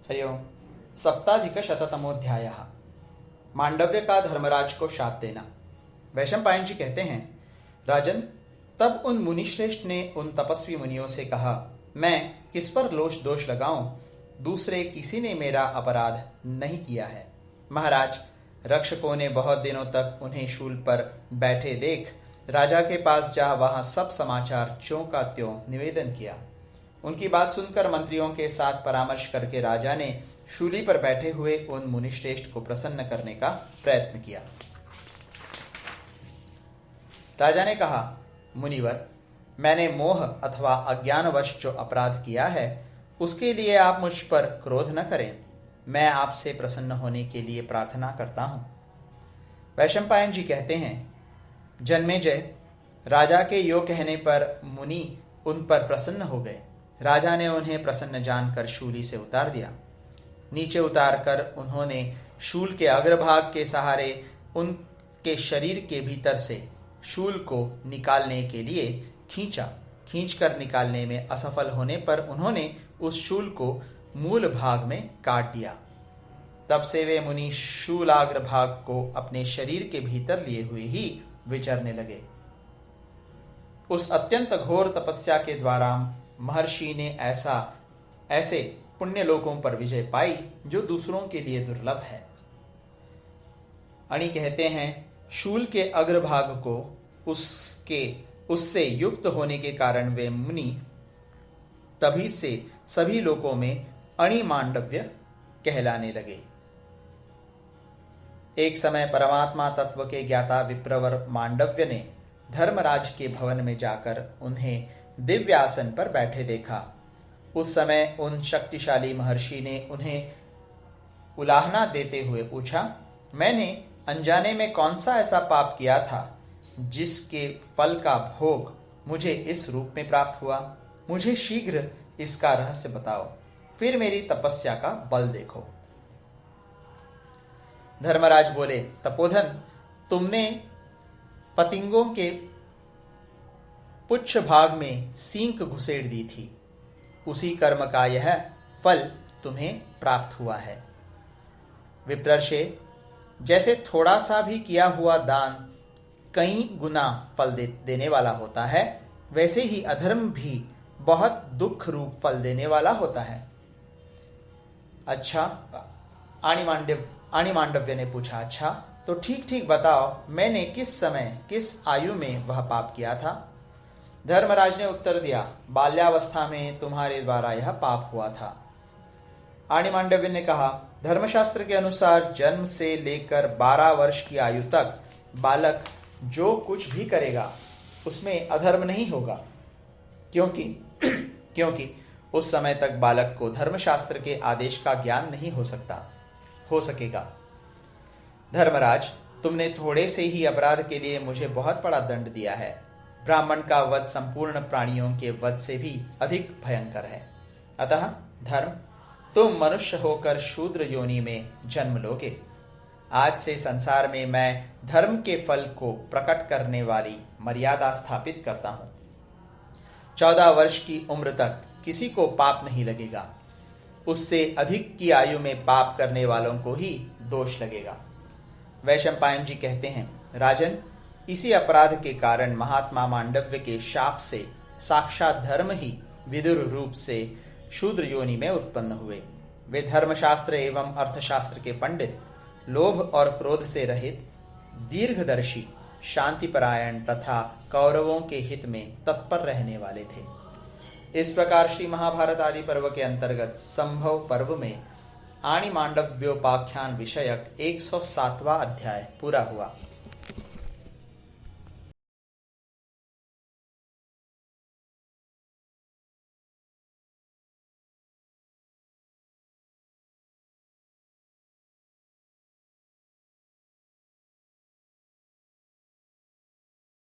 हरिओम। सप्ताधिकशततमोऽध्यायः। मांडव्य का धर्मराज को शाप देना। वैशंपायन जी कहते हैं, राजन, तब उन मुनिश्रेष्ठ ने उन तपस्वी मुनियों से कहा, मैं किस पर दोष लगाऊं? दूसरे किसी ने मेरा अपराध नहीं किया है। महाराज, रक्षकों ने बहुत दिनों तक उन्हें शूल पर बैठे देख राजा के पास जा वहां सब समाचार ज्यों का त्यों निवेदन किया। उनकी बात सुनकर मंत्रियों के साथ परामर्श करके राजा ने शूली पर बैठे हुए उन मुनिश्रेष्ठ को प्रसन्न करने का प्रयत्न किया। राजा ने कहा, मुनिवर, मैंने मोह अथवा अज्ञानवश जो अपराध किया है उसके लिए आप मुझ पर क्रोध न करें। मैं आपसे प्रसन्न होने के लिए प्रार्थना करता हूं। वैशंपायन जी कहते हैं, जन्मेजय, राजा के यो कहने पर मुनि उन पर प्रसन्न हो गए। राजा ने उन्हें प्रसन्न जानकर शूली से उतार दिया। नीचे उतारकर उन्होंने शूल के अग्रभाग के सहारे उनके शरीर के भीतर से शूल को निकालने के लिए खींचकर निकालने में असफल होने पर उन्होंने उस शूल को मूल भाग में काट दिया। तब से वे मुनि शूलाग्र भाग को अपने शरीर के भीतर लिए हुए ही विचरने लगे। उस अत्यंत घोर तपस्या के द्वारा महर्षि ने ऐसे पुण्य लोकों पर विजय पाई जो दूसरों के लिए दुर्लभ है। अणि कहते हैं, शूल के अग्रभाग को उससे युक्त होने के कारण वे मुनि तभी से सभी लोकों में अणि मांडव्य कहलाने लगे। एक समय परमात्मा तत्व के ज्ञाता विप्रवर मांडव्य ने धर्मराज के भवन में जाकर उन्हें दिव्य आसन पर बैठे देखा। उस समय उन शक्तिशाली महर्षि ने उन्हें उलाहना देते हुए पूछा, मैंने अनजाने में कौन सा ऐसा पाप किया था जिसके फल का भोग मुझे इस रूप में प्राप्त हुआ? मुझे शीघ्र इसका रहस्य बताओ, फिर मेरी तपस्या का बल देखो। धर्मराज बोले, तपोधन, तुमने पतिंगों के पुच्छ भाग में सींक घुसेड़ दी थी। उसी कर्म का यह फल तुम्हें प्राप्त हुआ है। विप्रर्षे, जैसे थोड़ा सा भी किया हुआ दान कई गुना फल देने वाला होता है, वैसे ही अधर्म भी बहुत दुख रूप फल देने वाला होता है। अच्छा, आणी मांडव्य ने पूछा, अच्छा तो ठीक ठीक बताओ, मैंने किस समय किस आयु में वह पाप किया था? धर्मराज ने उत्तर दिया, बाल्यावस्था में तुम्हारे द्वारा यह पाप हुआ था। आणी मांडव्य ने कहा, धर्मशास्त्र के अनुसार जन्म से लेकर 12 वर्ष की आयु तक बालक जो कुछ भी करेगा उसमें अधर्म नहीं होगा, क्योंकि उस समय तक बालक को धर्मशास्त्र के आदेश का ज्ञान नहीं हो सकेगा। धर्मराज, तुमने थोड़े से ही अपराध के लिए मुझे बहुत बड़ा दंड दिया है। ब्राह्मण का वध संपूर्ण प्राणियों के वध से भी अधिक भयंकर है। अतः धर्म, तुम मनुष्य होकर शूद्र योनि में जन्म लोगे। आज से संसार में मैं धर्म के फल को प्रकट करने वाली मर्यादा स्थापित करता हूं। 14 वर्ष की उम्र तक किसी को पाप नहीं लगेगा। उससे अधिक की आयु में पाप करने वालों को ही दोष लगेगा। वैशंपायन जी कहते हैं, राजन, इसी अपराध के कारण महात्मा मांडव्य के शाप से साक्षात धर्म ही विदुर रूप से शूद्र योनि में उत्पन्न हुए। वे धर्मशास्त्र एवं अर्थशास्त्र के पंडित, लोभ और क्रोध से रहित, दीर्घदर्शी, शांतिपरायण तथा कौरवों के हित में तत्पर रहने वाले थे। इस प्रकार श्री महाभारत आदि पर्व के अंतर्गत संभव पर्व में आणी मांडव्योपाख्यान विषयक 107वां अध्याय पूरा हुआ।